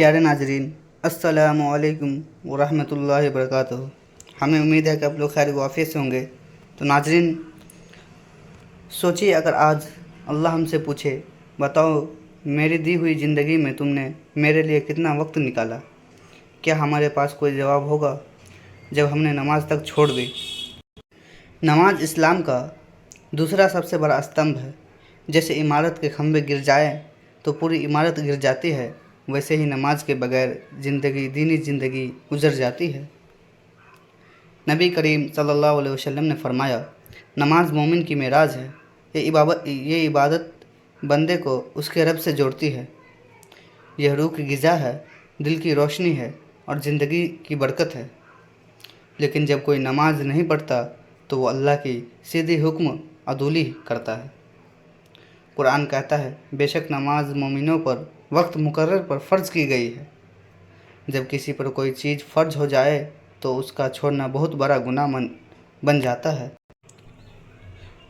प्यारे नाजरीन, अस्सलामु अलैकुम वरहमतुल्लाहि वबरकातुहू। हमें उम्मीद है कि आप लोग खैर वाफ़ियत से होंगे। तो नाजरीन, सोचिए अगर आज अल्लाह हमसे पूछे, बताओ मेरी दी हुई ज़िंदगी में तुमने मेरे लिए कितना वक्त निकाला, क्या हमारे पास कोई जवाब होगा जब हमने नमाज तक छोड़ दी। नमाज इस्लाम का दूसरा सबसे बड़ा स्तंभ है। जैसे इमारत के खंभे गिर जाए तो पूरी इमारत गिर जाती है, वैसे ही नमाज के बगैर दीनी ज़िंदगी गुजर जाती है। नबी करीम सल्लल्लाहु अलैहि वसल्लम ने फरमाया, नमाज मोमिन की मेराज है। ये इबादत बंदे को उसके रब से जोड़ती है। यह रूह की ग़िज़ा है, दिल की रोशनी है और ज़िंदगी की बरकत है। लेकिन जब कोई नमाज नहीं पढ़ता तो वो अल्लाह की सीधी हुक्म अदूली करता है। कुरान कहता है, बेशक नमाज मोमिनों पर वक्त मुकर्रर पर फ़र्ज़ की गई है। जब किसी पर कोई चीज़ फ़र्ज हो जाए तो उसका छोड़ना बहुत बड़ा गुनाह बन जाता है।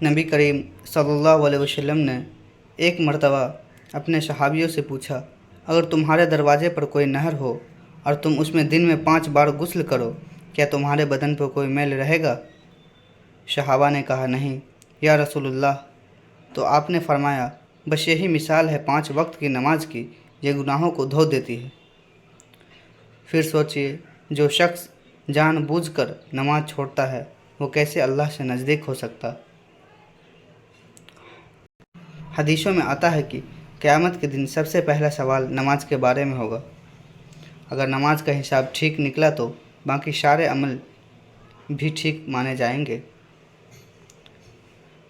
नबी करीम सल्लल्लाहु अलैहि वसल्लम ने एक मर्तबा अपने सहाबियों से पूछा, अगर तुम्हारे दरवाज़े पर कोई नहर हो और तुम उसमें दिन में 5 बार गुस्ल करो, क्या तुम्हारे बदन पर कोई मैल रहेगा। सहाबा ने कहा, नहीं या रसूलुल्लाह। तो आपने फरमाया, बस यही मिसाल है 5 वक्त की नमाज की, ये गुनाहों को धो देती है। फिर सोचिए, जो शख्स जानबूझकर नमाज छोड़ता है वो कैसे अल्लाह से नज़दीक हो सकता। हदीसों में आता है कि क़यामत के दिन सबसे पहला सवाल नमाज के बारे में होगा। अगर नमाज का हिसाब ठीक निकला तो बाकी सारे अमल भी ठीक माने जाएंगे,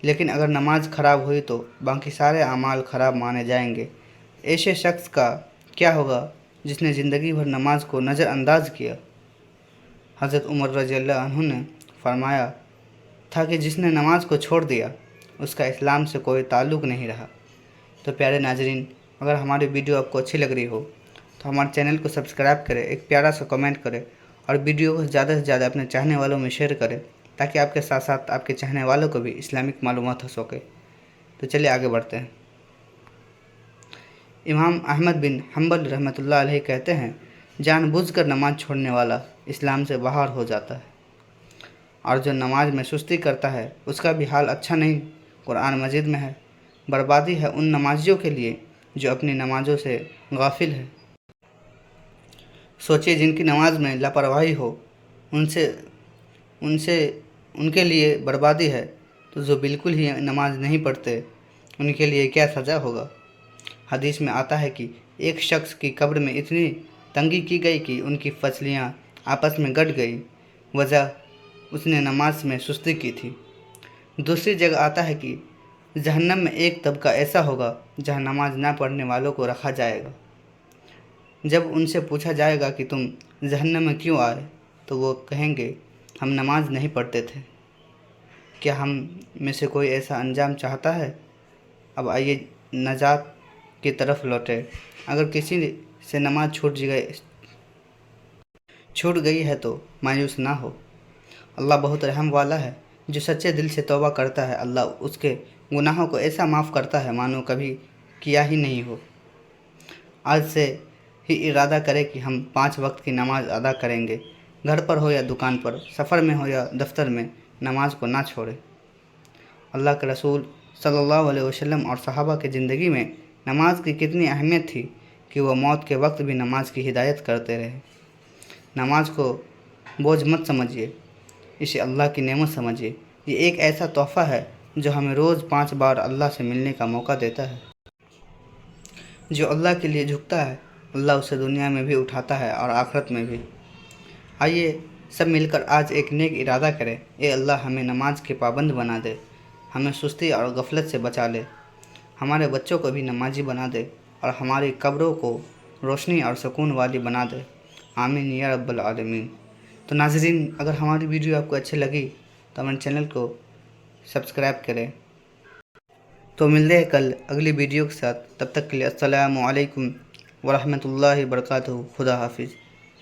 लेकिन अगर नमाज ख़राब हुई तो बाकी सारे अमाल ख़राब माने जाएंगे। ऐसे शख्स का क्या होगा जिसने ज़िंदगी भर नमाज को नज़रअंदाज किया। हज़रत उमर रज़ियल्लाहु अन्हु ने फरमाया था कि जिसने नमाज को छोड़ दिया उसका इस्लाम से कोई ताल्लुक़ नहीं रहा। तो प्यारे नाजरीन, अगर हमारी वीडियो आपको अच्छी लग रही हो तो हमारे चैनल को सब्सक्राइब करें, एक प्यारा सा कमेंट करें और वीडियो को ज़्यादा से ज़्यादा अपने चाहने वालों में शेयर करें, ताकि आपके साथ साथ आपके चाहने वालों को भी इस्लामिक मालूमात हो सके। तो चलिए आगे बढ़ते हैं। इमाम अहमद बिन हम्बल रहमतुल्लाह अलैहि कहते हैं, जानबूझकर नमाज छोड़ने वाला इस्लाम से बाहर हो जाता है, और जो नमाज में सुस्ती करता है उसका भी हाल अच्छा नहीं। कुरान मजीद में है, बर्बादी है उन नमाजियों के लिए जो अपनी नमाज़ों से गाफिल है। सोचिए, जिनकी नमाज में लापरवाही हो उनसे उनके लिए बर्बादी है, तो जो बिल्कुल ही नमाज नहीं पढ़ते उनके लिए क्या सज़ा होगा। हदीस में आता है कि एक शख्स की कब्र में इतनी तंगी की गई कि उनकी फसलियाँ आपस में गट गई, वजह उसने नमाज में सुस्ती की थी। दूसरी जगह आता है कि जहन्नम में एक तबका ऐसा होगा जहाँ नमाज ना पढ़ने वालों को रखा जाएगा। जब उनसे पूछा जाएगा कि तुम जहन्नम में क्यों आए, तो वो कहेंगे, हम नमाज नहीं पढ़ते थे। क्या हम में से कोई ऐसा अंजाम चाहता है। अब आइए नजात की तरफ लौटे। अगर किसी से नमाज छूट गई है तो मायूस ना हो। अल्लाह बहुत रहम वाला है। जो सच्चे दिल से तौबा करता है, अल्लाह उसके गुनाहों को ऐसा माफ़ करता है मानो कभी किया ही नहीं हो। आज से ही इरादा करें कि हम 5 वक्त की नमाज अदा करेंगे। घर पर हो या दुकान पर, सफ़र में हो या दफ्तर में, नमाज को ना छोड़ें। अल्लाह के रसूल सल्लल्लाहु अलैहि वसल्लम और सहाबा की ज़िंदगी में नमाज की कितनी अहमियत थी कि वह मौत के वक्त भी नमाज की हिदायत करते रहे। नमाज को बोझ मत समझिए, इसे अल्लाह की नेमत समझिए। ये एक ऐसा तोहफ़ा है जो हमें रोज़ 5 बार अल्लाह से मिलने का मौका देता है। जो अल्लाह के लिए झुकता है, अल्लाह उसे दुनिया में भी उठाता है और आखिरत में भी। आइए सब मिलकर आज एक नेक इरादा करें, ए अल्लाह हमें नमाज के पाबंद बना दे, हमें सुस्ती और गफलत से बचा ले, हमारे बच्चों को भी नमाजी बना दे और हमारी कब्रों को रोशनी और सुकून वाली बना दे। आमीन या रब्बल आलमीन। तो नाज़रीन, अगर हमारी वीडियो आपको अच्छी लगी तो हमारे चैनल को सब्सक्राइब करें। तो मिलते हैं कल अगली वीडियो के साथ। तब तक के लिए अस्सलामु अलैकुम वरहमतुल्लाहि वबरकातुहू। खुदा हाफिज़।